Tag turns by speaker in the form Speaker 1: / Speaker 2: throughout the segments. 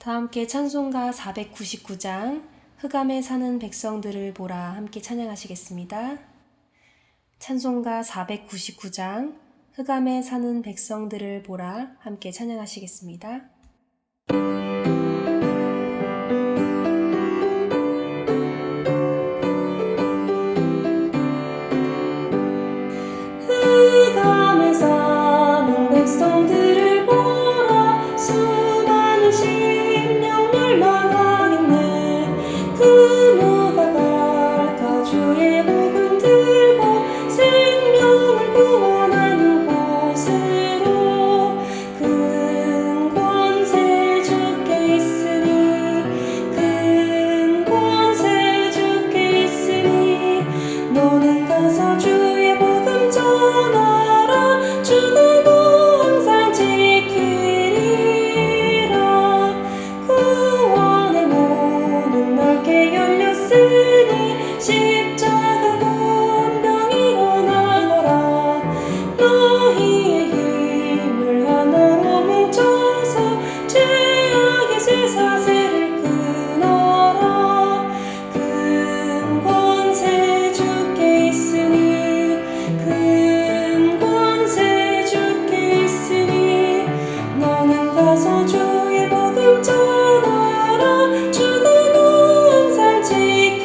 Speaker 1: 다 함께 찬송가 499장 흑암에 사는 백성들을 보라 함께 찬양하시겠습니다. 찬송가 499장 흑암에 사는 백성들을 보라 함께 찬양하시겠습니다. 흑암에 사는 백성들을 보라 수많은 심령 멸망하겠네. 그 누가 갈까 주의 복음 들고 생명을 구원하는 곳으로. 큰 권세 주께 있으니 큰 권세 주께 있으니 너는 가서 주의 복음 전하라. 주는 항상 지키리라. 구원의 문은 넓게 열렸으니 십자가 운명 일어나거라. 너희의 힘을 하나로 뭉쳐서 죄악의 쇠사슬을 끊어라. 큰 권세 주께 있으니 큰 권세 주께 있으니 너는 가서 주의 복음 전하라. 주는 항상 지키리라.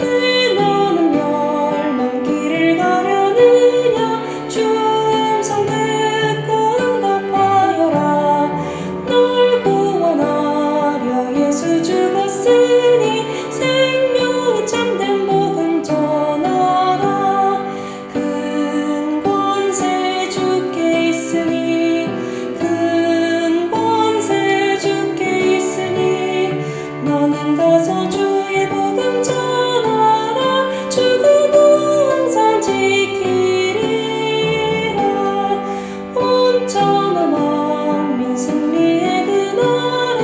Speaker 1: 왜 너는 멸망길을 가려느냐. 주 음성 듣고 응답하여라. 널 구원하려 예수 죽었으니 생명이 참된 복음 전하라. 큰 권세 주께 있으니 큰 권세 주께 있으니 너는 가서 주의 복음 전하라. 주는 항상 지키리라. 온전한 왕민 승리의 그날에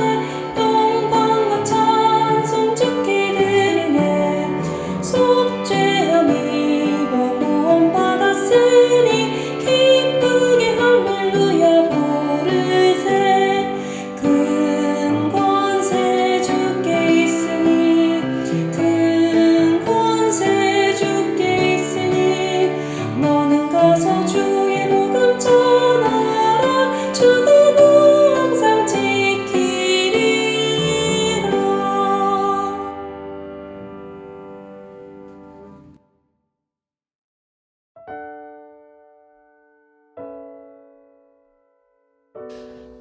Speaker 1: 영광과 찬송 주께 드리네. 속죄함 입어 구원받았으니 기쁘게 할렐루야 부르세. 큰 권세 주께 있으니 큰 권세 주께 있으니 너는 가서 주의 복음 전하라. 주는 항상 지키리라.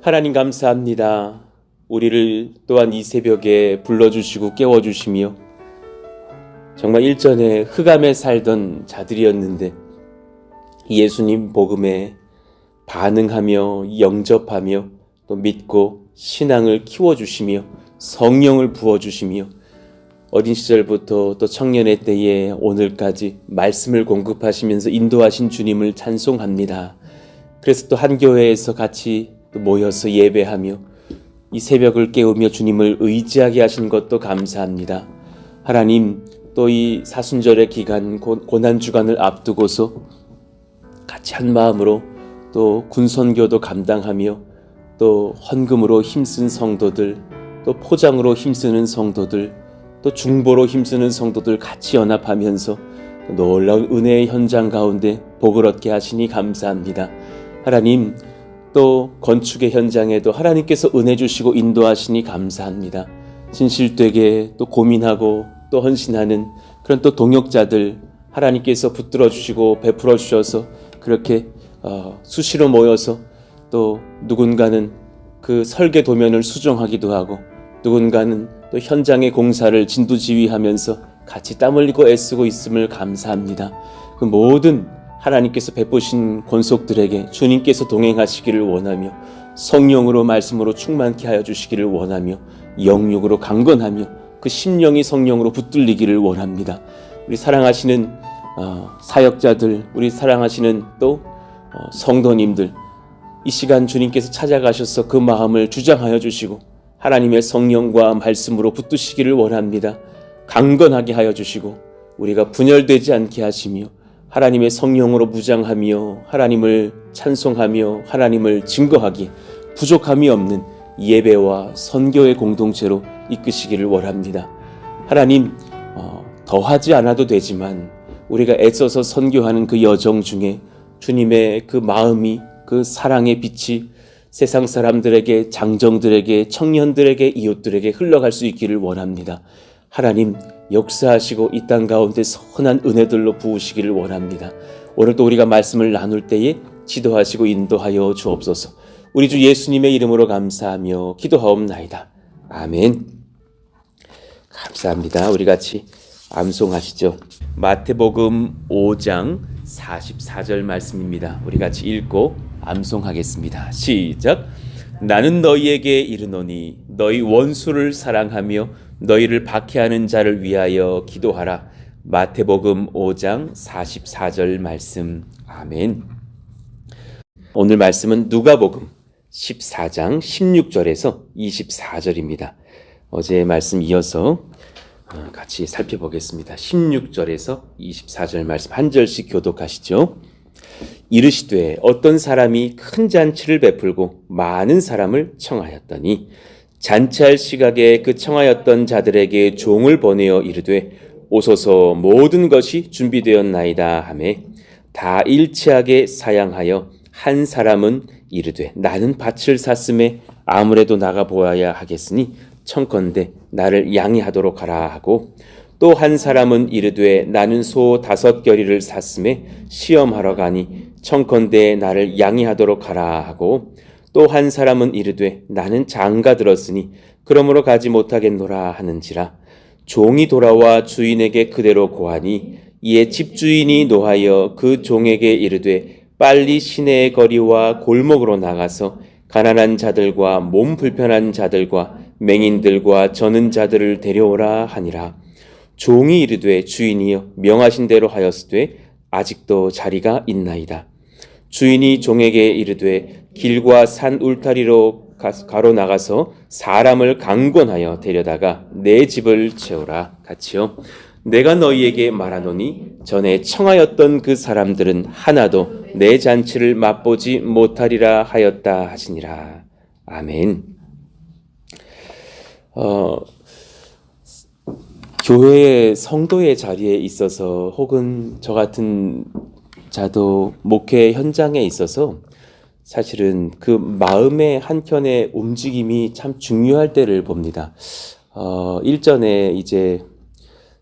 Speaker 2: 하나님 감사합니다. 우리를 또한 이 새벽에 불러주시고 깨워주시며 정말 일전에 흑암에 살던 자들이었는데 예수님 복음에 반응하며 영접하며 또 믿고 신앙을 키워주시며 성령을 부어주시며 어린 시절부터 또 청년의 때에 오늘까지 말씀을 공급하시면서 인도하신 주님을 찬송합니다. 그래서 또 한 교회에서 같이 또 모여서 예배하며 이 새벽을 깨우며 주님을 의지하게 하신 것도 감사합니다. 하나님, 또 이 사순절의 기간 고난주간을 앞두고서 같이 한 마음으로 또 군선교도 감당하며 또 헌금으로 힘쓴 성도들, 또 포장으로 힘쓰는 성도들, 또 중보로 힘쓰는 성도들 같이 연합하면서 놀라운 은혜의 현장 가운데 복을 얻게 하시니 감사합니다. 하나님, 또 건축의 현장에도 하나님께서 은혜 주시고 인도하시니 감사합니다. 진실되게 또 고민하고 또 헌신하는 그런 또 동역자들 하나님께서 붙들어 주시고 베풀어 주셔서 그렇게 수시로 모여서 또 누군가는 그 설계 도면을 수정하기도 하고 누군가는 또 현장의 공사를 진두지휘하면서 같이 땀 흘리고 애쓰고 있음을 감사합니다. 그 모든 하나님께서 베푸신 권속들에게 주님께서 동행하시기를 원하며 성령으로 말씀으로 충만케 하여 주시기를 원하며 영육으로 강건하며 그 심령이 성령으로 붙들리기를 원합니다. 우리 사랑하시는 사역자들, 우리 사랑하시는 또 성도님들, 이 시간 주님께서 찾아가셔서 그 마음을 주장하여 주시고 하나님의 성령과 말씀으로 붙드시기를 원합니다. 강건하게 하여 주시고 우리가 분열되지 않게 하시며 하나님의 성령으로 무장하며 하나님을 찬송하며 하나님을 증거하기 부족함이 없는 예배와 선교의 공동체로 이끄시기를 원합니다. 하나님, 더하지 않아도 되지만 우리가 애써서 선교하는 그 여정 중에 주님의 그 마음이, 그 사랑의 빛이 세상 사람들에게, 장정들에게, 청년들에게, 이웃들에게 흘러갈 수 있기를 원합니다. 하나님, 역사하시고 이 땅 가운데 선한 은혜들로 부으시기를 원합니다. 오늘도 우리가 말씀을 나눌 때에 지도하시고 인도하여 주옵소서. 우리 주 예수님의 이름으로 감사하며 기도하옵나이다. 아멘. 감사합니다. 우리 같이 암송하시죠. 마태복음 5장 44절 말씀입니다. 우리 같이 읽고 암송하겠습니다. 시작. 나는 너희에게 이르노니 너희 원수를 사랑하며 너희를 박해하는 자를 위하여 기도하라. 마태복음 5장 44절 말씀. 아멘. 오늘 말씀은 누가복음 14장 16절에서 24절입니다. 어제의 말씀 이어서 같이 살펴보겠습니다. 16절에서 24절 말씀 한 절씩 교독하시죠. 이르시되 어떤 사람이 큰 잔치를 베풀고 많은 사람을 청하였더니 잔치할 시각에 그 청하였던 자들에게 종을 보내어 이르되 오소서 모든 것이 준비되었나이다 하매 다 일치하게 사양하여 한 사람은 이르되 나는 밭을 샀음에 아무래도 나가 보아야 하겠으니 청컨대 나를 양해하도록 하라 하고 또 한 사람은 이르되 나는 소 5겨리를 샀음에 시험하러 가니 청컨대 나를 양해하도록 하라 하고 또 한 사람은 이르되 나는 장가 들었으니 그러므로 가지 못하겠노라 하는지라 종이 돌아와 주인에게 그대로 고하니 이에 집주인이 노하여 그 종에게 이르되 빨리 시내의 거리와 골목으로 나가서 가난한 자들과 몸 불편한 자들과 맹인들과 저는 자들을 데려오라 하니라. 종이 이르되 주인이여 명하신 대로 하였으되 아직도 자리가 있나이다. 주인이 종에게 이르되 길과 산 울타리로 가로 나가서 사람을 강권하여 데려다가 내 집을 채우라. 같이요. 내가 너희에게 말하노니 전에 청하였던 그 사람들은 하나도 내 잔치를 맛보지 못하리라 하였다 하시니라. 아멘. 교회의 성도의 자리에 있어서 혹은 저 같은 자도 목회 현장에 있어서 사실은 그 마음의 한켠의 움직임이 참 중요할 때를 봅니다. 일전에 이제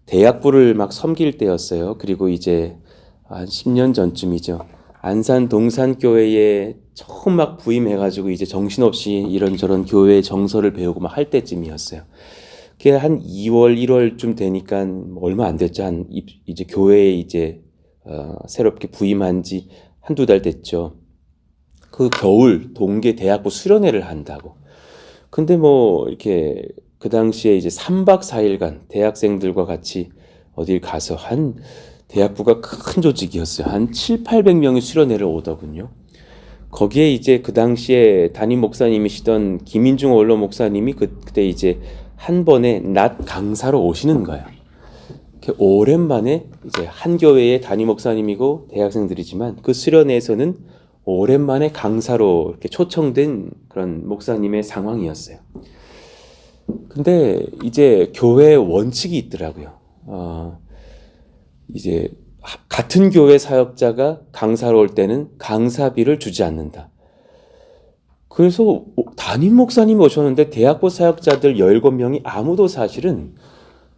Speaker 2: 대학부를 막 섬길 때였어요. 그리고 이제 한 10년 전쯤이죠. 안산 동산교회에 처음 막 부임해가지고 이제 정신없이 이런저런 교회 정서를 배우고 막 할 때쯤이었어요. 그게 한 2월, 1월쯤 되니까 얼마 안 됐죠. 이제 교회에 이제 새롭게 부임한 지 한두 달 됐죠. 그 겨울 동계 대학부 수련회를 한다고. 근데 뭐 이렇게 그 당시에 이제 3박 4일간 대학생들과 같이 어딜 가서 한 대학부가 큰 조직이었어요. 한 700~800명이 수련회를 오더군요. 거기에 이제 그 당시에 담임 목사님이시던 김인중 원로 목사님이 그때 이제 한 번에 낮 강사로 오시는 거예요. 오랜만에 이제 한 교회의 담임 목사님이고 대학생들이지만 그 수련회에서는 오랜만에 강사로 이렇게 초청된 그런 목사님의 상황이었어요. 근데 이제 교회의 원칙이 있더라고요. 이제 같은 교회 사역자가 강사로 올 때는 강사비를 주지 않는다. 그래서 담임 목사님이 오셨는데 대학부 사역자들 17명이 아무도 사실은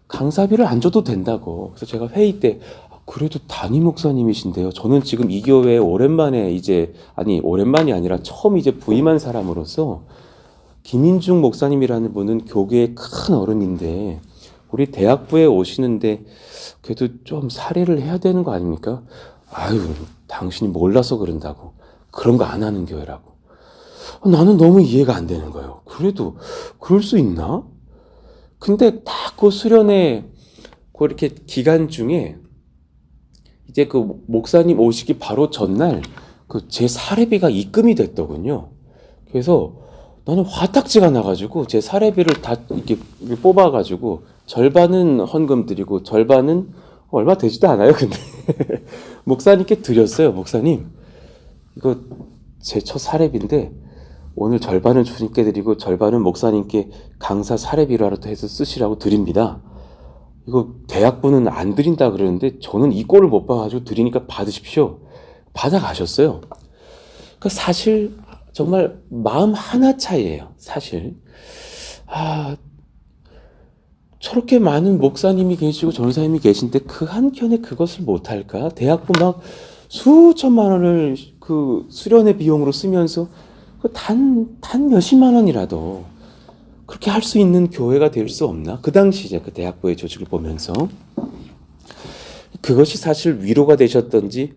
Speaker 2: 강사비를 안 줘도 된다고. 그래서 제가 회의 때 그래도 담임 목사님이신데요. 저는 지금 이 교회에 오랜만에 오랜만이 아니라 처음 이제 부임한 사람으로서 김인중 목사님이라는 분은 교계의 큰 어른인데 우리 대학부에 오시는데 그래도 좀 사례를 해야 되는 거 아닙니까? 아유, 당신이 몰라서 그런다고. 그런 거 안 하는 교회라고. 나는 너무 이해가 안 되는 거예요. 그래도 그럴 수 있나? 근데 딱 그 수련회 이렇게 기간 중에 이제 그 목사님 오시기 바로 전날 제 사례비가 입금이 됐더군요. 그래서 나는 화딱지가 나가지고 제 사례비를 다 이렇게 뽑아가지고 절반은 헌금 드리고 절반은 얼마 되지도 않아요. 근데 목사님께 드렸어요. 목사님, 이거 제 첫 사례비인데 오늘 절반은 주님께 드리고 절반은 목사님께 강사 사례비라도 해서 쓰시라고 드립니다. 이거 대학부는 안 드린다 그러는데 저는 이 꼴을 못 봐가지고 드리니까 받으십시오. 받아가셨어요. 그러니까 사실 정말 마음 하나 차이예요. 사실 저렇게 많은 목사님이 계시고 전사님이 계신데 그 한켠에 그것을 못할까? 대학부 막 수천만 원을 그 수련회 비용으로 쓰면서 단 몇십만 원이라도 그렇게 할 수 있는 교회가 될 수 없나? 그 당시 이제 그 대학부의 조직을 보면서 그것이 사실 위로가 되셨던지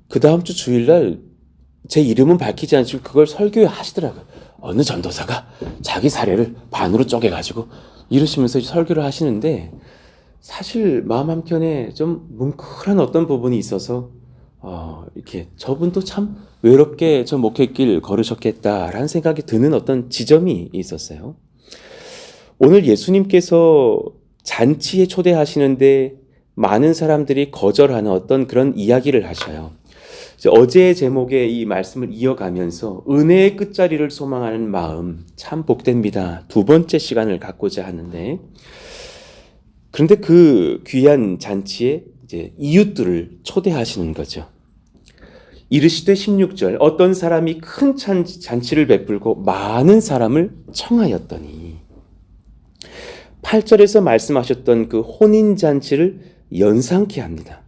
Speaker 2: 그 다음 주 주일날 제 이름은 밝히지 않지만 그걸 설교에 하시더라고요. 어느 전도사가 자기 사례를 반으로 쪼개가지고 이러시면서 설교를 하시는데 사실 마음 한켠에 좀 뭉클한 어떤 부분이 있어서 이렇게 저분도 참 외롭게 저 목회길 걸으셨겠다라는 생각이 드는 어떤 지점이 있었어요. 오늘 예수님께서 잔치에 초대하시는데 많은 사람들이 거절하는 어떤 그런 이야기를 하셔요. 어제의 제목의 이 말씀을 이어가면서 은혜의 끝자리를 소망하는 마음 참 복됩니다. 두 번째 시간을 갖고자 하는데 그런데 그 귀한 잔치에 이제 이웃들을 초대하시는 거죠. 이르시되 16절 어떤 사람이 큰 잔치를 베풀고 많은 사람을 청하였더니 8절에서 말씀하셨던 그 혼인잔치를 연상케 합니다.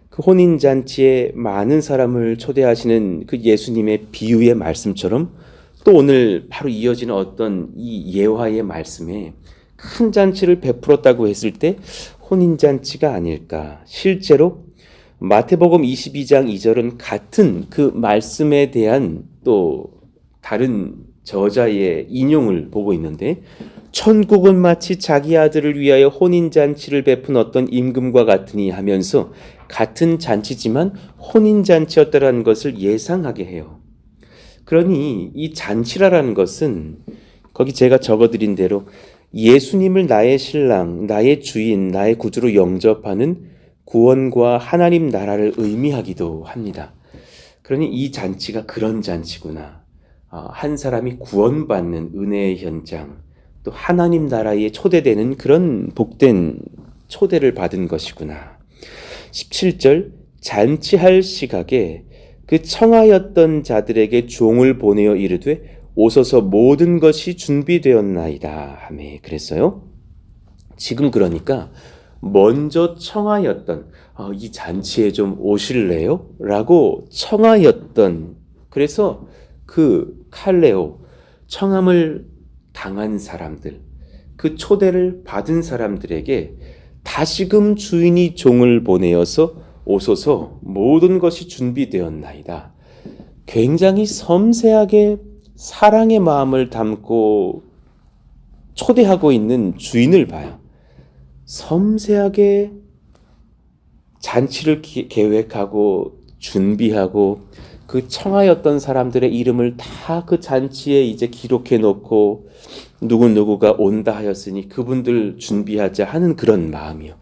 Speaker 2: 그 혼인잔치에 많은 사람을 초대하시는 그 예수님의 비유의 말씀처럼 또 오늘 바로 이어지는 어떤 이 예화의 말씀에 큰 잔치를 베풀었다고 했을 때 혼인잔치가 아닐까. 실제로 마태복음 22장 2절은 같은 그 말씀에 대한 또 다른 저자의 인용을 보고 있는데 천국은 마치 자기 아들을 위하여 혼인잔치를 베푼 어떤 임금과 같으니 하면서 같은 잔치지만 혼인잔치였다라는 것을 예상하게 해요. 그러니 이 잔치라라는 것은 거기 제가 적어드린 대로 예수님을 나의 신랑, 나의 주인, 나의 구주로 영접하는 구원과 하나님 나라를 의미하기도 합니다. 그러니 이 잔치가 그런 잔치구나. 한 사람이 구원받는 은혜의 현장, 또 하나님 나라에 초대되는 그런 복된 초대를 받은 것이구나. 17절 잔치할 시각에 그 청하였던 자들에게 종을 보내어 이르되 오소서 모든 것이 준비되었나이다 하매 그랬어요. 지금 그러니까 먼저 청하였던 이 잔치에 좀 오실래요? 라고 청하였던 그래서 그 칼레오 청함을 당한 사람들 그 초대를 받은 사람들에게 다시금 주인이 종을 보내어서 오소서 모든 것이 준비되었나이다. 굉장히 섬세하게 사랑의 마음을 담고 초대하고 있는 주인을 봐요. 섬세하게 잔치를 계획하고 준비하고 그 청하였던 사람들의 이름을 다 그 잔치에 이제 기록해 놓고 누구누구가 온다 하였으니 그분들 준비하자 하는 그런 마음이요.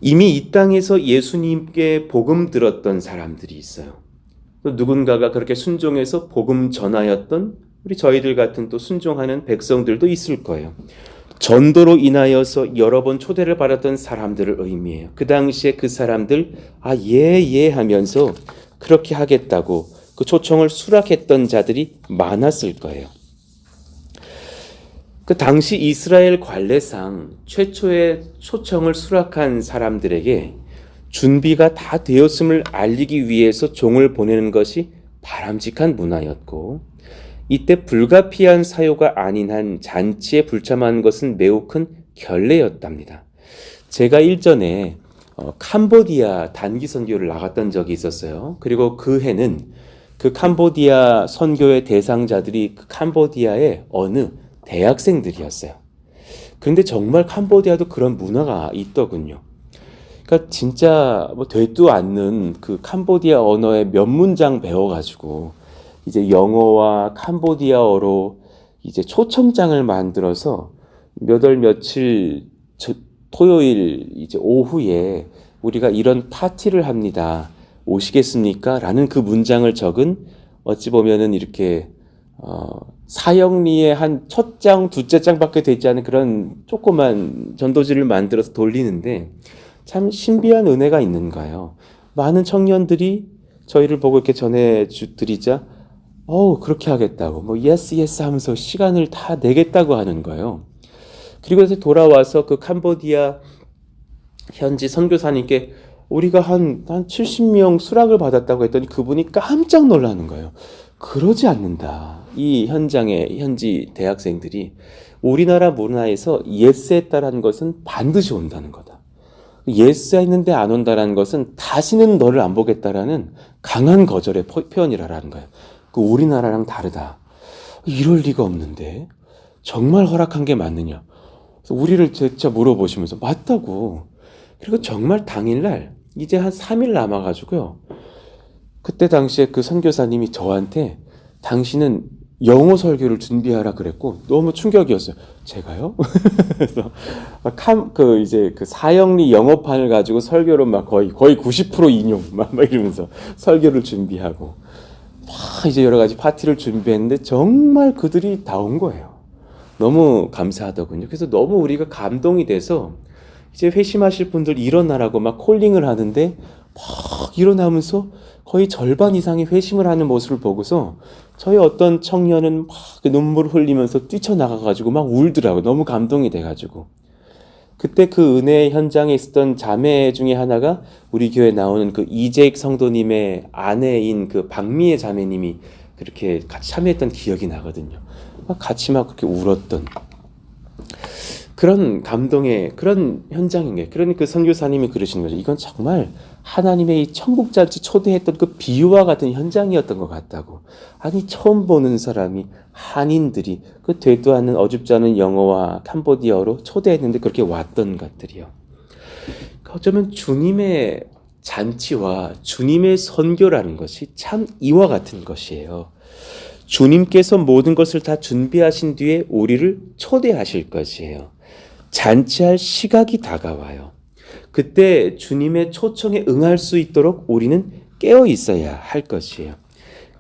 Speaker 2: 이미 이 땅에서 예수님께 복음 들었던 사람들이 있어요. 또 누군가가 그렇게 순종해서 복음 전하였던 우리 저희들 같은 또 순종하는 백성들도 있을 거예요. 전도로 인하여서 여러 번 초대를 받았던 사람들을 의미해요. 그 당시에 그 사람들 예 하면서 그렇게 하겠다고 그 초청을 수락했던 자들이 많았을 거예요. 그 당시 이스라엘 관례상 최초의 초청을 수락한 사람들에게 준비가 다 되었음을 알리기 위해서 종을 보내는 것이 바람직한 문화였고 이때 불가피한 사유가 아닌 한 잔치에 불참한 것은 매우 큰 결례였답니다. 제가 일전에 캄보디아 단기 선교를 나갔던 적이 있었어요. 그리고 그 해는 그 캄보디아 선교의 대상자들이 그 캄보디아의 어느 대학생들이었어요. 그런데 정말 캄보디아도 그런 문화가 있더군요. 그러니까 진짜 되도 않는 그 캄보디아 언어의 몇 문장 배워가지고 이제 영어와 캄보디아어로 이제 초청장을 만들어서 몇 월 며칠 토요일 이제 오후에 우리가 이런 파티를 합니다. 오시겠습니까? 라는 그 문장을 적은 어찌 보면은 이렇게 사형리의 한 첫 장, 두째 장밖에 되지 않은 그런 조그만 전도지를 만들어서 돌리는데 참 신비한 은혜가 있는가요? 많은 청년들이 저희를 보고 이렇게 전해드리자 그렇게 하겠다고 뭐 예스 예스 하면서 시간을 다 내겠다고 하는 거예요. 그리고 이제 돌아와서 그 캄보디아 현지 선교사님께 우리가 한 70명 수락을 받았다고 했더니 그분이 깜짝 놀라는 거예요. 그러지 않는다. 이 현장의 현지 대학생들이 우리나라 문화에서 예스했다라는 것은 반드시 온다는 거다. 예스했는데 안 온다라는 것은 다시는 너를 안 보겠다라는 강한 거절의 표현이라는 거예요. 그 우리나라랑 다르다. 이럴 리가 없는데 정말 허락한 게 맞느냐? 우리를 진짜 물어보시면서 맞다고. 그리고 정말 당일날 이제 한 3일 남아가지고요. 그때 당시에 그 선교사님이 저한테 당신은 영어 설교를 준비하라 그랬고 너무 충격이었어요. 제가요? 그래서 이제 그 사형리 영어판을 가지고 설교를 막 거의 90% 인용 막 이러면서 설교를 준비하고 막 이제 여러 가지 파티를 준비했는데 정말 그들이 다 온 거예요. 너무 감사하더군요. 그래서 너무 우리가 감동이 돼서 이제 회심하실 분들 일어나라고 막 콜링을 하는데 막 일어나면서 거의 절반 이상이 회심을 하는 모습을 보고서 저희 어떤 청년은 막 눈물 흘리면서 뛰쳐나가가지고 막 울더라고요. 너무 감동이 돼가지고. 그때 그 은혜 현장에 있었던 자매 중에 하나가 우리 교회에 나오는 그 이재익 성도님의 아내인 그 박미애 자매님이 그렇게 같이 참여했던 기억이 나거든요. 같이 막 그렇게 울었던 그런 감동의 그런 현장인 거예요. 그러니 그 선교사님이 그러시는 거죠. 이건 정말 하나님의 이 천국잔치 초대했던 그 비유와 같은 현장이었던 것 같다고. 아니 처음 보는 사람이 한인들이 그 되도 않는 어줍지 않은 영어와 캄보디아어로 초대했는데 그렇게 왔던 것들이요. 어쩌면 주님의 잔치와 주님의 선교라는 것이 참 이와 같은 것이에요. 주님께서 모든 것을 다 준비하신 뒤에 우리를 초대하실 것이에요. 잔치할 시각이 다가와요. 그때 주님의 초청에 응할 수 있도록 우리는 깨어 있어야 할 것이에요.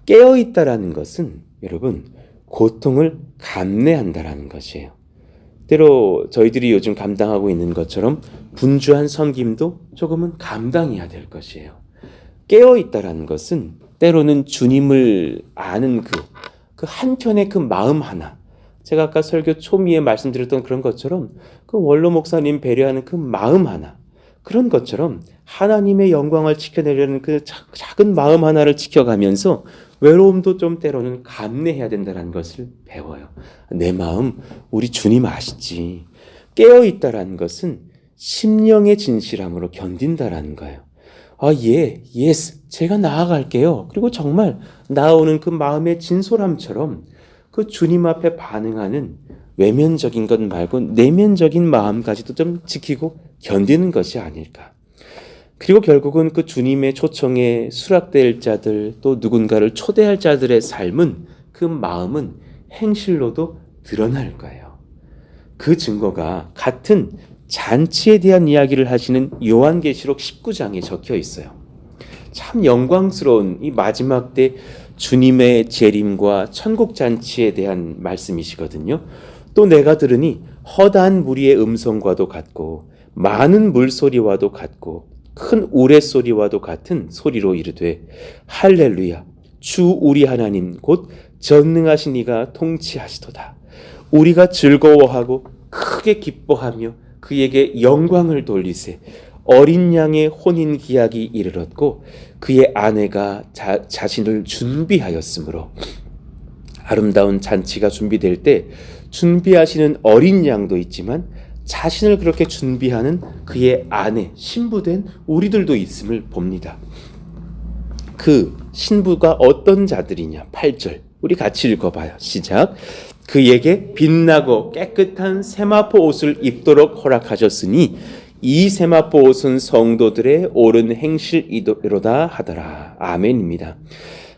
Speaker 2: 깨어 있다라는 것은 여러분 고통을 감내한다라는 것이에요. 때로 저희들이 요즘 감당하고 있는 것처럼 분주한 섬김도 조금은 감당해야 될 것이에요. 깨어 있다라는 것은 때로는 주님을 아는 그 한편의 그 마음 하나, 제가 아까 설교 초미에 말씀드렸던 그런 것처럼 그 원로 목사님 배려하는 그 마음 하나, 그런 것처럼 하나님의 영광을 지켜내려는 그 작은 마음 하나를 지켜가면서 외로움도 좀 때로는 감내해야 된다는 것을 배워요. 내 마음 우리 주님 아시지. 깨어있다라는 것은 심령의 진실함으로 견딘다라는 거예요. 예스, 제가 나아갈게요. 그리고 정말 나오는 그 마음의 진솔함처럼 그 주님 앞에 반응하는 외면적인 것 말고 내면적인 마음까지도 좀 지키고 견디는 것이 아닐까. 그리고 결국은 그 주님의 초청에 수락될 자들 또 누군가를 초대할 자들의 삶은 그 마음은 행실로도 드러날 거예요. 그 증거가 같은 잔치에 대한 이야기를 하시는 요한계시록 19장에 적혀 있어요. 참 영광스러운 이 마지막 때 주님의 재림과 천국 잔치에 대한 말씀이시거든요. 또 내가 들으니 허다한 무리의 음성과도 같고 많은 물소리와도 같고 큰 우레소리와도 같은 소리로 이르되 할렐루야 주 우리 하나님 곧 전능하신 이가 통치하시도다. 우리가 즐거워하고 크게 기뻐하며 그에게 영광을 돌리세. 어린 양의 혼인 기약이 이르렀고 그의 아내가 자신을 준비하였으므로. 아름다운 잔치가 준비될 때 준비하시는 어린 양도 있지만 자신을 그렇게 준비하는 그의 아내, 신부된 우리들도 있음을 봅니다. 그 신부가 어떤 자들이냐? 8절 우리 같이 읽어봐요. 시작. 그에게 빛나고 깨끗한 세마포 옷을 입도록 허락하셨으니 이 세마포 옷은 성도들의 옳은 행실이로다 하더라. 아멘입니다.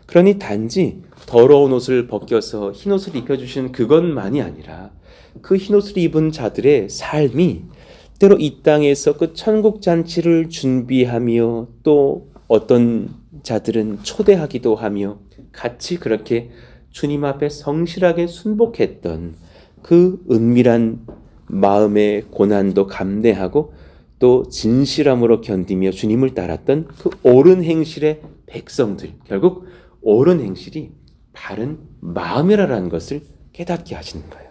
Speaker 2: 그러니 단지 더러운 옷을 벗겨서 흰 옷을 입혀주시는 그것만이 아니라 그 흰 옷을 입은 자들의 삶이 때로 이 땅에서 그 천국 잔치를 준비하며 또 어떤 자들은 초대하기도 하며 같이 그렇게 주님 앞에 성실하게 순복했던 그 은밀한 마음의 고난도 감내하고 또 진실함으로 견디며 주님을 따랐던 그 옳은 행실의 백성들, 결국 옳은 행실이 바른 마음이라는 것을 깨닫게 하시는 거예요.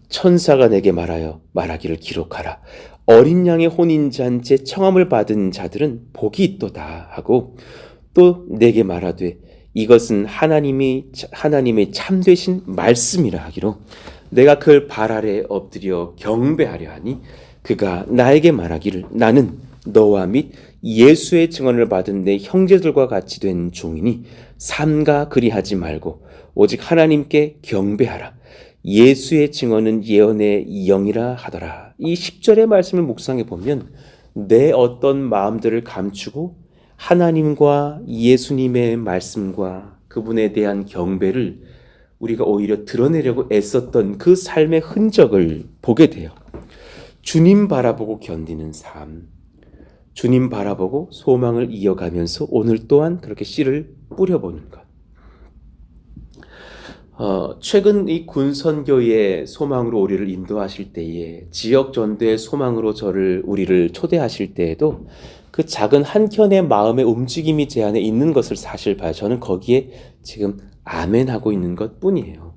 Speaker 2: 천사가 내게 말하기를 기록하라. 어린 양의 혼인잔치에 청함을 받은 자들은 복이 있도다 하고 또 내게 말하되 이것은 하나님의 참되신 말씀이라 하기로 내가 그를 발 아래 엎드려 경배하려 하니 그가 나에게 말하기를 나는 너와 및 예수의 증언을 받은 내 형제들과 같이 된 종이니 삼가 그리하지 말고 오직 하나님께 경배하라. 예수의 증언은 예언의 영이라 하더라. 이 10절의 말씀을 묵상해 보면 내 어떤 마음들을 감추고 하나님과 예수님의 말씀과 그분에 대한 경배를 우리가 오히려 드러내려고 애썼던 그 삶의 흔적을 보게 돼요. 주님 바라보고 견디는 삶, 주님 바라보고 소망을 이어가면서 오늘 또한 그렇게 씨를 뿌려보는 것. 최근 이 군선교의 소망으로 우리를 인도하실 때에 지역 전도의 소망으로 우리를 초대하실 때에도 그 작은 한켠의 마음의 움직임이 제 안에 있는 것을 사실 봐요. 저는 거기에 지금 아멘하고 있는 것 뿐이에요.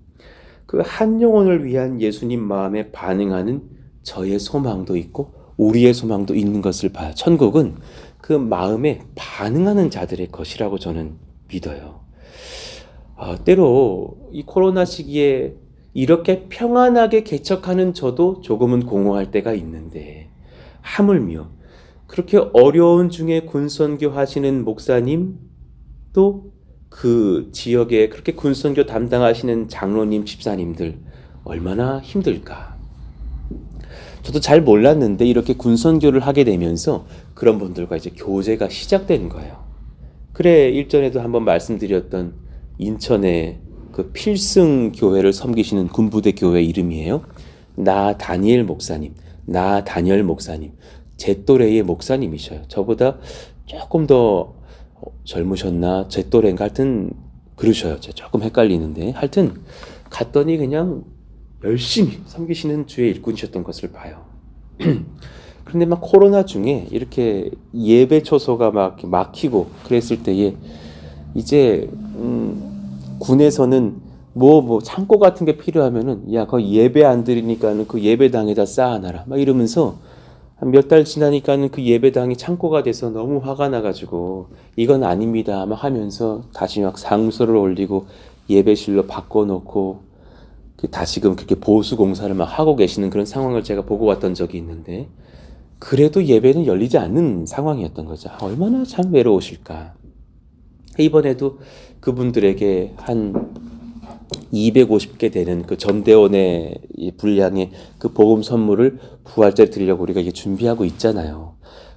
Speaker 2: 그 한 영혼을 위한 예수님 마음에 반응하는 저의 소망도 있고 우리의 소망도 있는 것을 봐요. 천국은 그 마음에 반응하는 자들의 것이라고 저는 믿어요. 때로 이 코로나 시기에 이렇게 평안하게 개척하는 저도 조금은 공허할 때가 있는데 하물며 그렇게 어려운 중에 군선교 하시는 목사님 또 그 지역에 그렇게 군선교 담당하시는 장로님, 집사님들 얼마나 힘들까. 저도 잘 몰랐는데 이렇게 군선교를 하게 되면서 그런 분들과 이제 교제가 시작된 거예요. 그래 일전에도 한번 말씀드렸던 인천의 그 필승 교회를 섬기시는 군부대 교회 이름이에요. 나 다니엘 목사님, 제 또래의 목사님이셔요. 저보다 조금 더 젊으셨나 제 또래인가 하여튼 그러셔요. 제가 조금 헷갈리는데 하여튼 갔더니 그냥 열심히 섬기시는 주의 일꾼이셨던 것을 봐요. 그런데 막 코로나 중에 이렇게 예배 초소가 막 막히고 그랬을 때에 이제 군에서는 뭐 창고 같은 게 필요하면은 야, 거 예배 안 드리니까는 그 예배당에다 쌓아놔라 막 이러면서 한 몇 달 지나니까는 그 예배당이 창고가 돼서 너무 화가 나가지고 이건 아닙니다 막 하면서 다시 막 상소를 올리고 예배실로 바꿔놓고 다시금 그렇게 보수 공사를 막 하고 계시는 그런 상황을 제가 보고 왔던 적이 있는데 그래도 예배는 열리지 않는 상황이었던 거죠. 얼마나 참 외로우실까. 이번에도 그분들에게 한 250개 되는 그 전대원의 분량의 그 복음 선물을 부활절에 드리려고 우리가 이게 준비하고 있잖아요.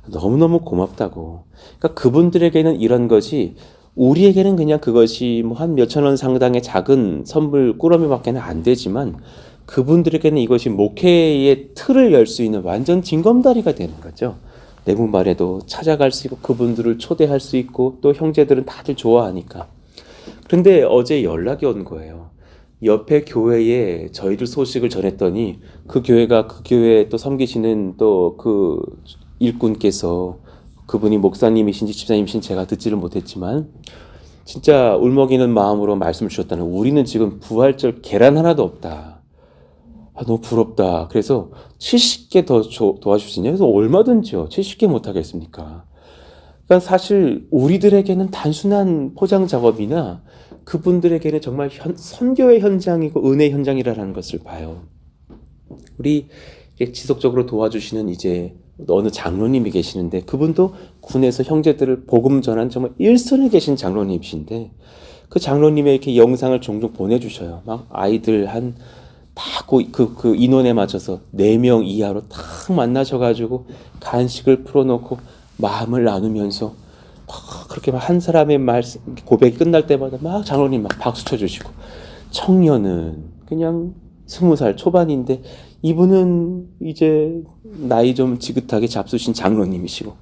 Speaker 2: 너무너무 고맙다고. 그러니까 그분들에게는 이런 것이 우리에게는 그냥 그것이 뭐 한 몇천 원 상당의 작은 선물 꾸러미밖에는 안 되지만 그분들에게는 이것이 목회의 틀을 열 수 있는 완전 징검다리가 되는 거죠. 내분말에도 찾아갈 수 있고 그분들을 초대할 수 있고 또 형제들은 다들 좋아하니까. 그런데 어제 연락이 온 거예요. 옆에 교회에 저희들 소식을 전했더니 그 교회에 또 섬기시는 또 그 일꾼께서 그분이 목사님이신지 집사님이신지 제가 듣지를 못했지만 진짜 울먹이는 마음으로 말씀을 주셨다는 우리는 지금 부활절 계란 하나도 없다. 너무 부럽다. 그래서 70개 더 도와줄 수 있냐? 그래서 얼마든지요. 70개 못하겠습니까? 그러니까 사실 우리들에게는 단순한 포장 작업이나 그분들에게는 정말 선교의 현장이고 은혜 현장이라는 것을 봐요. 우리 지속적으로 도와주시는 이제 어느 장로님이 계시는데 그분도 군에서 형제들을 복음 전한 정말 일선에 계신 장로님이신데 그 장로님의 이렇게 영상을 종종 보내주셔요. 막 아이들 그 인원에 맞춰서 4명 이하로 딱 만나셔가지고 간식을 풀어놓고 마음을 나누면서 막 그렇게 막 한 사람의 고백이 끝날 때마다 막 장로님 막 박수 쳐주시고 청년은 그냥 20살 초반인데 이분은 이제 나이 좀 지긋하게 잡수신 장로님이시고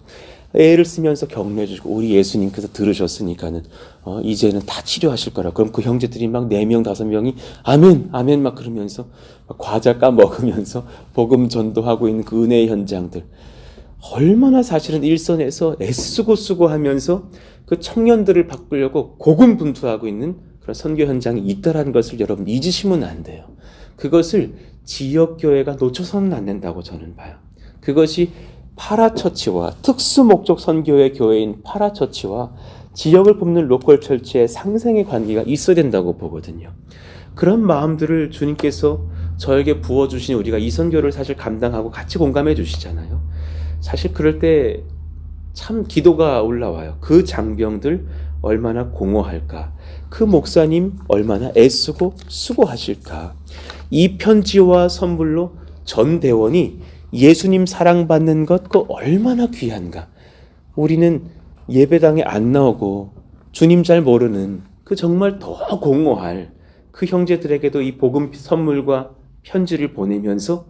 Speaker 2: 애를 쓰면서 격려해 주시고 우리 예수님께서 들으셨으니까는 이제는 다 치료하실 거라. 그럼 그 형제들이 막 4명 5명이 아멘 아멘 막 그러면서 막 과자 까먹으면서 복음 전도하고 있는 그 은혜의 현장들, 얼마나 사실은 일선에서 애쓰고 하면서 그 청년들을 바꾸려고 고군분투하고 있는 그런 선교 현장이 있다라는 것을 여러분 잊으시면 안 돼요. 그것을 지역교회가 놓쳐서는 안 된다고 저는 봐요. 그것이 파라처치와 특수목적 선교의 교회인 파라처치와 지역을 돕는 로컬 철치의 상생의 관계가 있어야 된다고 보거든요. 그런 마음들을 주님께서 저에게 부어주신 우리가 이 선교를 사실 감당하고 같이 공감해 주시잖아요. 사실 그럴 때 참 기도가 올라와요. 그 장병들 얼마나 공허할까? 그 목사님 얼마나 애쓰고 수고하실까? 이 편지와 선물로 전 대원이 예수님 사랑받는 것 그 얼마나 귀한가? 우리는 예배당에 안 나오고 주님 잘 모르는 그 정말 더 공허할 그 형제들에게도 이 복음 선물과 편지를 보내면서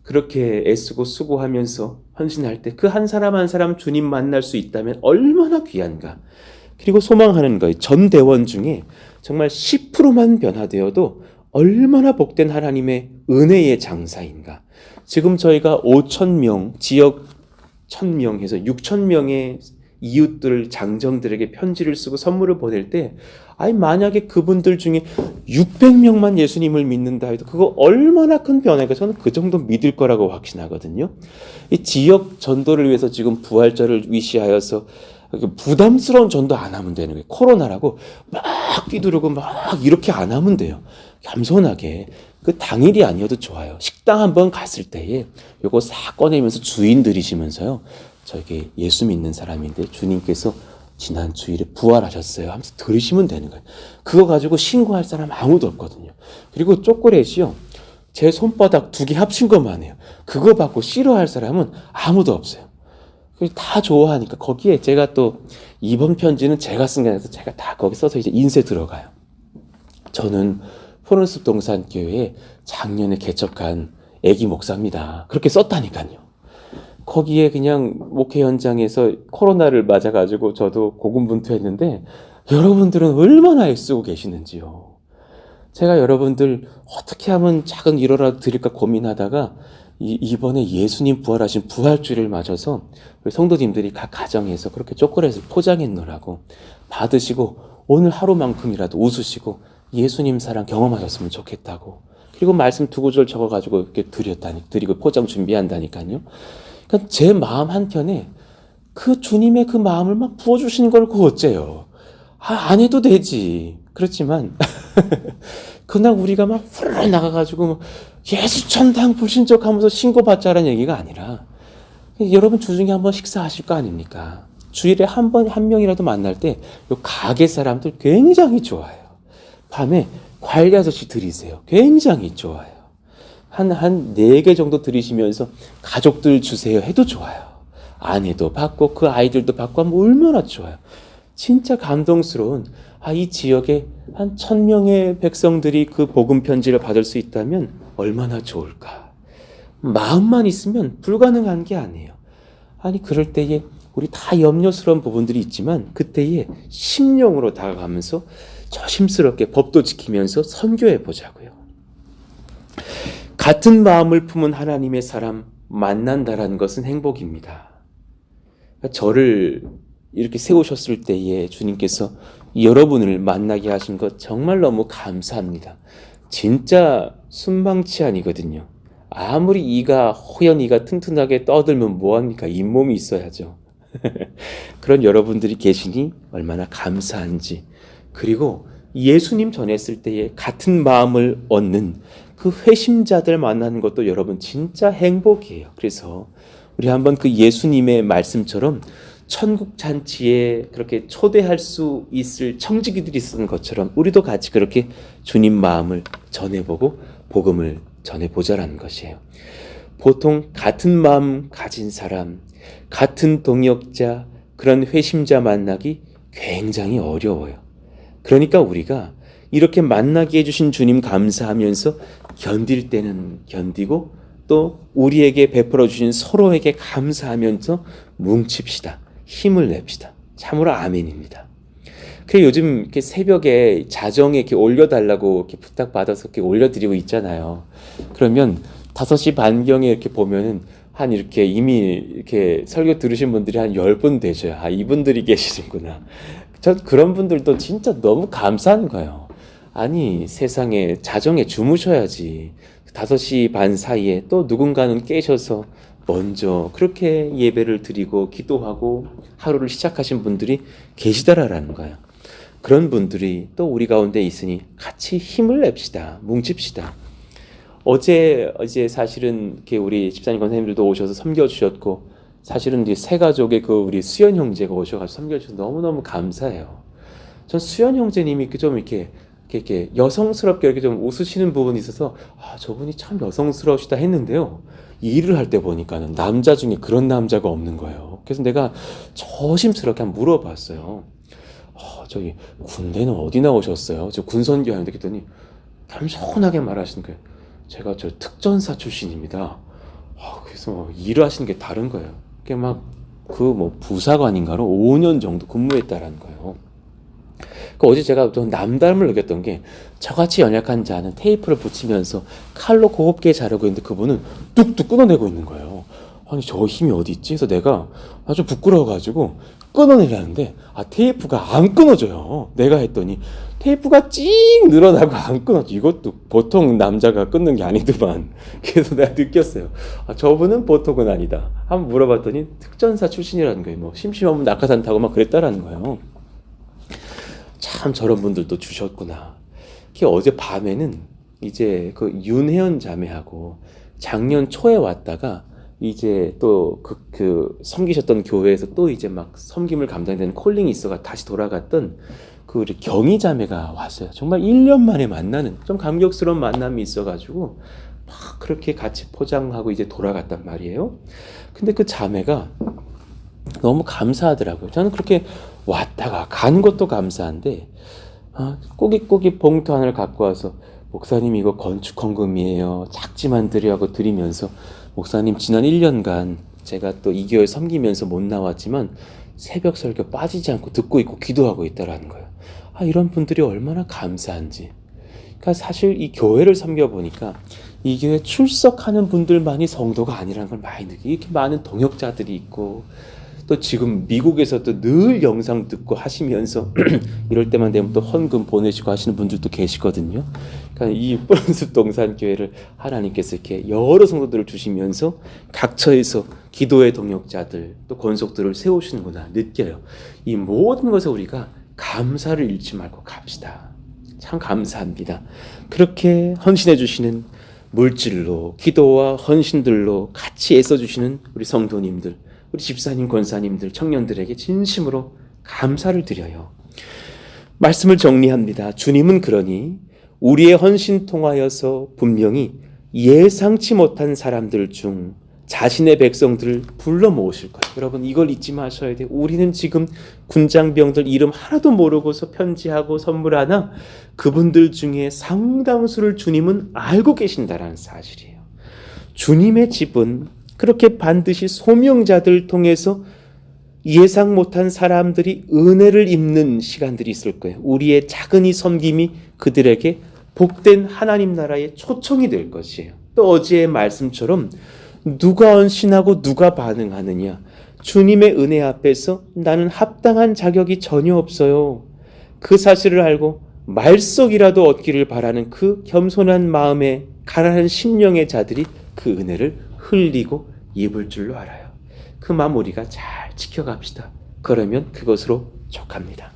Speaker 2: 그렇게 애쓰고 수고하면서 헌신할 때 그 한 사람 한 사람 주님 만날 수 있다면 얼마나 귀한가. 그리고 소망하는 거예요. 전 대원 중에 정말 10%만 변화되어도 얼마나 복된 하나님의 은혜의 장사인가. 지금 저희가 5,000명, 지역 1,000명 해서 6,000명의 이웃들, 장정들에게 편지를 쓰고 선물을 보낼 때, 아니 만약에 그분들 중에 600명만 예수님을 믿는다 해도 그거 얼마나 큰 변화가, 저는 그 정도 믿을 거라고 확신하거든요. 이 지역 전도를 위해서 지금 부활절을 위시하여서 부담스러운 전도 안 하면 되는 거예요. 코로나라고 막 뛰두르고 막 이렇게 안 하면 돼요. 겸손하게 그 당일이 아니어도 좋아요. 식당 한번 갔을 때에 요거 싹 꺼내면서 주인들이시면서요, 저게 예수 믿는 사람인데 주님께서 지난 주일에 부활하셨어요 하면서 들으시면 되는 거예요. 그거 가지고 신고할 사람 아무도 없거든요. 그리고 초콜릿이요, 제 손바닥 2개 합친 것만 해요. 그거 받고 싫어할 사람은 아무도 없어요. 다 좋아하니까. 거기에 제가 또 이번 편지는 제가 쓴 게 아니라 제가 다 거기 써서 이제 인쇄 들어가요. 저는 포른숲 동산교회에 작년에 개척한 애기 목사입니다. 그렇게 썼다니까요. 거기에 그냥 목회 현장에서 코로나를 맞아가지고 저도 고군분투했는데 여러분들은 얼마나 애쓰고 계시는지요. 제가 여러분들 어떻게 하면 작은 일어라도 드릴까 고민하다가 이번에 예수님 부활하신 부활주일을 맞아서 우리 성도님들이 각 가정에서 그렇게 초콜릿을 포장해 놓으라고 받으시고 오늘 하루만큼이라도 웃으시고 예수님 사랑 경험하셨으면 좋겠다고. 그리고 말씀 2구절 적어가지고 이렇게 드리고 포장 준비한다니까요. 그러니까 제 마음 한켠에 그 주님의 그 마음을 막 부어주시는 걸 그 어째요. 안 해도 되지. 그렇지만 그날 우리가 막 훌러 나가가지고 예수 천당 불신족하면서 신고받자라는 얘기가 아니라, 여러분 주중에 한번 식사하실 거 아닙니까? 주일에 한 명이라도 만날 때 요 가게 사람들 굉장히 좋아요. 밤에 과일 6시 드리세요. 굉장히 좋아요. 한 4개 정도 드리시면서 가족들 주세요 해도 좋아요. 아내도 받고 그 아이들도 받고 하면 얼마나 좋아요. 진짜 감동스러운, 이 지역에 한 1,000명의 백성들이 그 복음 편지를 받을 수 있다면 얼마나 좋을까. 마음만 있으면 불가능한 게 아니에요. 아니 그럴 때에 우리 다 염려스러운 부분들이 있지만 그때에 심령으로 다가가면서 조심스럽게 법도 지키면서 선교해 보자고요. 같은 마음을 품은 하나님의 사람 만난다라는 것은 행복입니다. 저를 이렇게 세우셨을 때에 주님께서 여러분을 만나게 하신 것 정말 너무 감사합니다. 진짜 순방치 아니거든요. 아무리 호연이가 튼튼하게 떠들면 뭐합니까? 잇몸이 있어야죠. 그런 여러분들이 계시니 얼마나 감사한지. 그리고 예수님 전했을 때에 같은 마음을 얻는 그 회심자들 만나는 것도 여러분 진짜 행복이에요. 그래서 우리 한번 그 예수님의 말씀처럼 천국 잔치에 그렇게 초대할 수 있을 청지기들이 쓴 것처럼 우리도 같이 그렇게 주님 마음을 전해보고 복음을 전해보자라는 것이에요. 보통 같은 마음 가진 사람, 같은 동역자, 그런 회심자 만나기 굉장히 어려워요. 그러니까 우리가 이렇게 만나게 해주신 주님 감사하면서 견딜 때는 견디고 또 우리에게 베풀어 주신 서로에게 감사하면서 뭉칩시다. 힘을 냅시다. 참으로 아멘입니다. 그래 요즘 이렇게 새벽에 자정에 이렇게 올려달라고 이렇게 부탁받아서 이렇게 올려드리고 있잖아요. 그러면 5시 반경에 이렇게 보면은 한 이렇게 이미 이렇게 설교 들으신 분들이 한 10분 되죠. 아, 이분들이 계시는구나. 전 그런 분들도 진짜 너무 감사한 거예요. 아니, 세상에 자정에 주무셔야지. 5시 반 사이에 또 누군가는 깨셔서 먼저 그렇게 예배를 드리고 기도하고 하루를 시작하신 분들이 계시더라라는 거예요. 그런 분들이 또 우리 가운데 있으니 같이 힘을 냅시다. 뭉칩시다. 어제 사실은 이렇게 우리 집사님 권사님들도 오셔서 섬겨주셨고, 사실은 이제 세 가족의 그 우리 수연 형제가 오셔가지고 섬겨주셔서 너무너무 감사해요. 전 수연 형제님이 좀 이렇게 여성스럽게 이렇게 좀 웃으시는 부분이 있어서, 아, 저분이 참 여성스러우시다 했는데요. 일을 할 때 보니까는 남자 중에 그런 남자가 없는 거예요. 그래서 내가 조심스럽게 한번 물어봤어요. 저기 군대는 어디 나오셨어요? 저 군선교 하는데 그랬더니 겸손하게 말하시는 거예요. 제가 저 특전사 출신입니다. 그래서 일을 하시는 게 다른 거예요. 그게 막 부사관인가로 5년 정도 근무했다라는 거예요. 어제 제가 좀 남다름을 느꼈던 게, 저같이 연약한 자는 테이프를 붙이면서 칼로 곱게 자르고 있는데 그분은 뚝뚝 끊어내고 있는 거예요. 아니, 저 힘이 어디 있지? 그래서 내가 아주 부끄러워가지고 끊어내려는데 테이프가 안 끊어져요. 내가 했더니 테이프가 찡 늘어나고 안 끊어져. 이것도 보통 남자가 끊는 게 아니더만. 그래서 내가 느꼈어요. 저분은 보통은 아니다. 한번 물어봤더니 특전사 출신이라는 거예요. 심심하면 낙하산 타고 막 그랬다라는 거예요. 참 저런 분들도 주셨구나. 어제 밤에는 이제 그 윤혜연 자매하고 작년 초에 왔다가 이제 또 그 섬기셨던 교회에서 또 이제 막 섬김을 감당되는 콜링이 있어가 다시 돌아갔던 그 우리 경희 자매가 왔어요. 정말 1년 만에 만나는 좀 감격스러운 만남이 있어가지고 막 그렇게 같이 포장하고 이제 돌아갔단 말이에요. 근데 그 자매가 너무 감사하더라고요. 저는 그렇게 왔다가 간 것도 감사한데 꼬깃꼬깃 봉투 하나를 갖고 와서, 목사님 이거 건축 헌금이에요. 작지만 드리라고 드리면서, 목사님 지난 1년간 제가 또 이 교회 섬기면서 못 나왔지만 새벽 설교 빠지지 않고 듣고 있고 기도하고 있다라는 거예요. 이런 분들이 얼마나 감사한지. 그러니까 사실 이 교회를 섬겨보니까 이 교회 출석하는 분들만이 성도가 아니라는 걸 많이 느끼고, 이렇게 많은 동역자들이 있고, 또 지금 미국에서도 늘 영상 듣고 하시면서 이럴 때만 되면 또 헌금 보내시고 하시는 분들도 계시거든요. 그러니까 이 푸른숲 동산교회를 하나님께서 이렇게 여러 성도들을 주시면서 각처에서 기도의 동역자들 또 권속들을 세우시는구나 느껴요. 이 모든 것에 우리가 감사를 잃지 말고 갑시다. 참 감사합니다. 그렇게 헌신해 주시는 물질로, 기도와 헌신들로 같이 애써 주시는 우리 성도님들, 우리 집사님, 권사님들, 청년들에게 진심으로 감사를 드려요. 말씀을 정리합니다. 주님은 그러니 우리의 헌신 통하여서 분명히 예상치 못한 사람들 중 자신의 백성들을 불러 모으실 거예요. 여러분, 이걸 잊지 마셔야 돼요. 우리는 지금 군장병들 이름 하나도 모르고서 편지하고 선물하나 그분들 중에 상당수를 주님은 알고 계신다라는 사실이에요. 주님의 집은 그렇게 반드시 소명자들 통해서 예상 못한 사람들이 은혜를 입는 시간들이 있을 거예요. 우리의 작은 이 섬김이 그들에게 복된 하나님 나라의 초청이 될 것이에요. 또 어제의 말씀처럼 누가 헌신하고 누가 반응하느냐, 주님의 은혜 앞에서 나는 합당한 자격이 전혀 없어요. 그 사실을 알고 말석이라도 얻기를 바라는 그 겸손한 마음에 가난한 심령의 자들이 그 은혜를 흘리고 입을 줄로 알아요. 그 마무리가 잘 지켜갑시다. 그러면 그것으로 족합니다.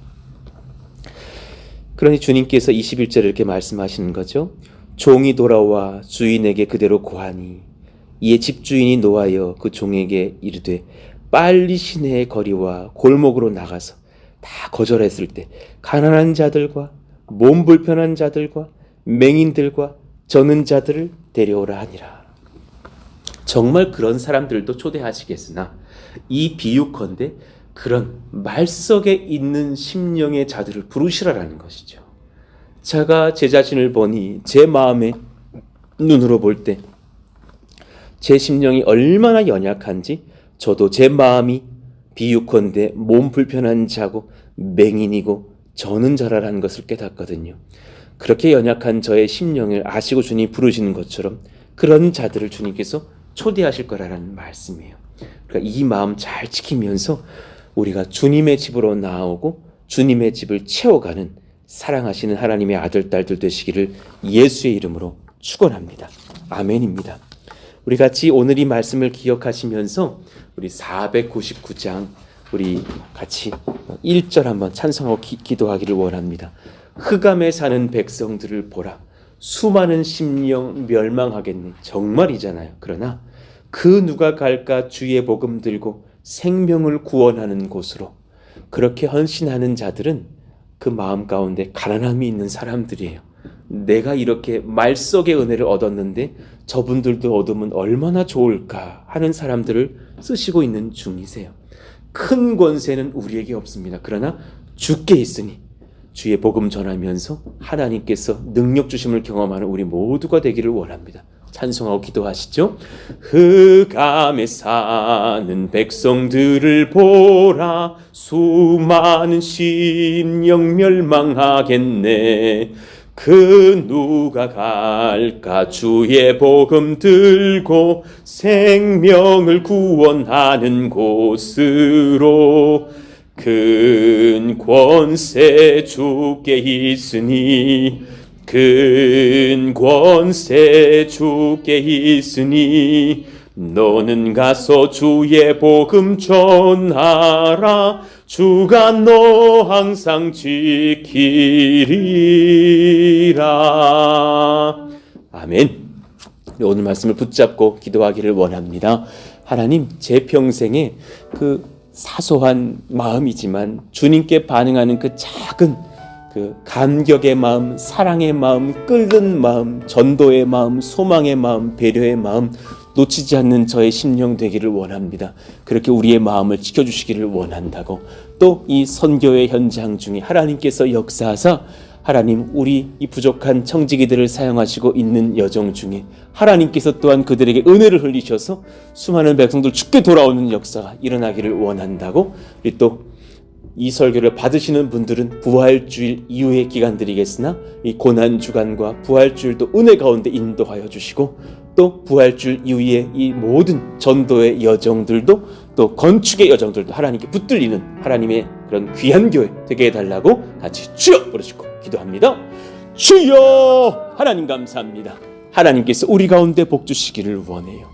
Speaker 2: 그러니 주님께서 21절에 이렇게 말씀하시는 거죠. 종이 돌아와 주인에게 그대로 고하니 이에 집주인이 노하여 그 종에게 이르되 빨리 시내의 거리와 골목으로 나가서 다 거절했을 때 가난한 자들과 몸 불편한 자들과 맹인들과 저는 자들을 데려오라 하니라. 정말 그런 사람들도 초대하시겠으나 이 비유컨대 그런 말석에 있는 심령의 자들을 부르시라라는 것이죠. 제가 제 자신을 보니 제 마음의 눈으로 볼 때 제 심령이 얼마나 연약한지 저도 제 마음이 비유컨대 몸 불편한 자고 맹인이고 저는 자라라는 것을 깨닫거든요. 그렇게 연약한 저의 심령을 아시고 주님이 부르시는 것처럼 그런 자들을 주님께서 초대하실 거라는 말씀이에요. 그러니까 이 마음 잘 지키면서 우리가 주님의 집으로 나아오고 주님의 집을 채워가는 사랑하시는 하나님의 아들, 딸들 되시기를 예수의 이름으로 축원합니다. 아멘입니다. 우리 같이 오늘 이 말씀을 기억하시면서 우리 499장 우리 같이 1절 한번 찬송하고 기도하기를 원합니다. 흑암에 사는 백성들을 보라. 수많은 심령 멸망하겠네. 정말이잖아요. 그러나 그 누가 갈까 주의 복음 들고 생명을 구원하는 곳으로. 그렇게 헌신하는 자들은 그 마음 가운데 가난함이 있는 사람들이에요. 내가 이렇게 말 속의 은혜를 얻었는데 저분들도 얻으면 얼마나 좋을까 하는 사람들을 쓰시고 있는 중이세요. 큰 권세는 우리에게 없습니다. 그러나 주께 있으니 주의 복음 전하면서 하나님께서 능력 주심을 경험하는 우리 모두가 되기를 원합니다. 찬송하고 기도하시죠. 흑암에 사는 백성들을 보라. 수많은 심령 멸망하겠네. 그 누가 갈까 주의 복음 들고 생명을 구원하는 곳으로. 큰 권세 주께 있으니 큰 권세 주께 있으니 너는 가서 주의 복음 전하라. 주가 너 항상 지키리라. 아멘. 오늘 말씀을 붙잡고 기도하기를 원합니다. 하나님, 제 평생에 그 사소한 마음이지만 주님께 반응하는 그 작은 그 감격의 마음, 사랑의 마음, 끓는 마음, 전도의 마음, 소망의 마음, 배려의 마음 놓치지 않는 저의 심령 되기를 원합니다. 그렇게 우리의 마음을 지켜주시기를 원한다고, 또 이 선교의 현장 중에 하나님께서 역사하사 하나님 우리 이 부족한 청지기들을 사용하시고 있는 여정 중에 하나님께서 또한 그들에게 은혜를 흘리셔서 수많은 백성들 죽게 돌아오는 역사가 일어나기를 원한다고, 우리 또 이 설교를 받으시는 분들은 부활주일 이후의 기간들이겠으나 이 고난주간과 부활주일도 은혜 가운데 인도하여 주시고, 또 부활주일 이후의 이 모든 전도의 여정들도 또 건축의 여정들도 하나님께 붙들리는 하나님의 그런 귀한 교회 되게 해달라고 같이 주여 부르시고 기도합니다. 주여! 하나님 감사합니다. 하나님께서 우리 가운데 복 주시기를 원해요.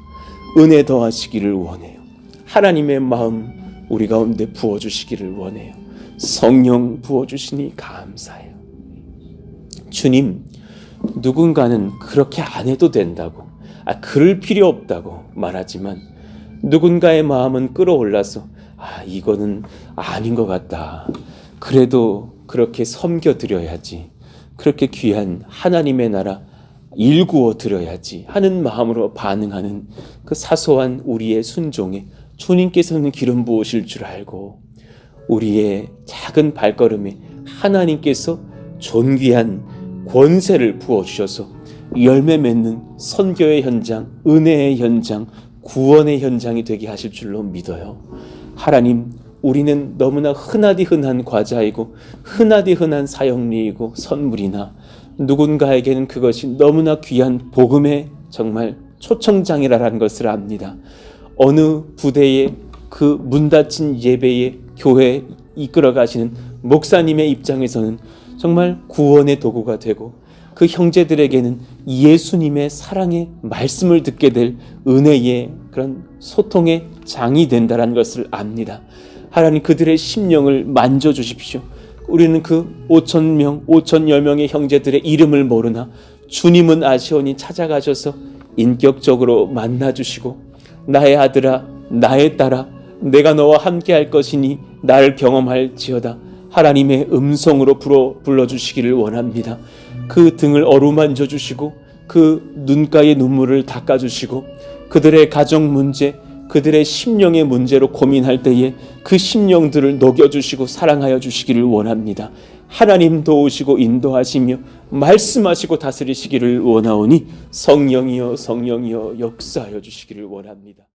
Speaker 2: 은혜 더하시기를 원해요. 하나님의 마음 우리 가운데 부어주시기를 원해요. 성령 부어주시니 감사해요. 주님, 누군가는 그렇게 안 해도 된다고, 그럴 필요 없다고 말하지만 누군가의 마음은 끌어올라서 이거는 아닌 것 같다. 그래도 그렇게 섬겨드려야지. 그렇게 귀한 하나님의 나라 일구어 드려야지 하는 마음으로 반응하는 그 사소한 우리의 순종에 주님께서는 기름 부으실 줄 알고, 우리의 작은 발걸음에 하나님께서 존귀한 권세를 부어주셔서 열매 맺는 선교의 현장, 은혜의 현장, 구원의 현장이 되게 하실 줄로 믿어요. 하나님, 우리는 너무나 흔하디 흔한 과자이고 흔하디 흔한 사역리이고 선물이나 누군가에게는 그것이 너무나 귀한 복음의 정말 초청장이라는 것을 압니다. 어느 부대에 그 문 닫힌 예배에 교회 이끌어 가시는 목사님의 입장에서는 정말 구원의 도구가 되고, 그 형제들에게는 예수님의 사랑의 말씀을 듣게 될 은혜의 그런 소통의 장이 된다는 것을 압니다. 하나님, 그들의 심령을 만져주십시오. 우리는 그 5,000명, 5,010명의 형제들의 이름을 모르나 주님은 아시오니 찾아가셔서 인격적으로 만나주시고, 나의 아들아, 나의 딸아, 내가 너와 함께 할 것이니 나를 경험할지어다. 하나님의 음성으로 불러주시기를 원합니다. 그 등을 어루만져 주시고 그 눈가의 눈물을 닦아주시고, 그들의 가정 문제, 그들의 심령의 문제로 고민할 때에 그 심령들을 녹여주시고 사랑하여 주시기를 원합니다. 하나님 도우시고 인도하시며 말씀하시고 다스리시기를 원하오니 성령이여 성령이여 역사하여 주시기를 원합니다.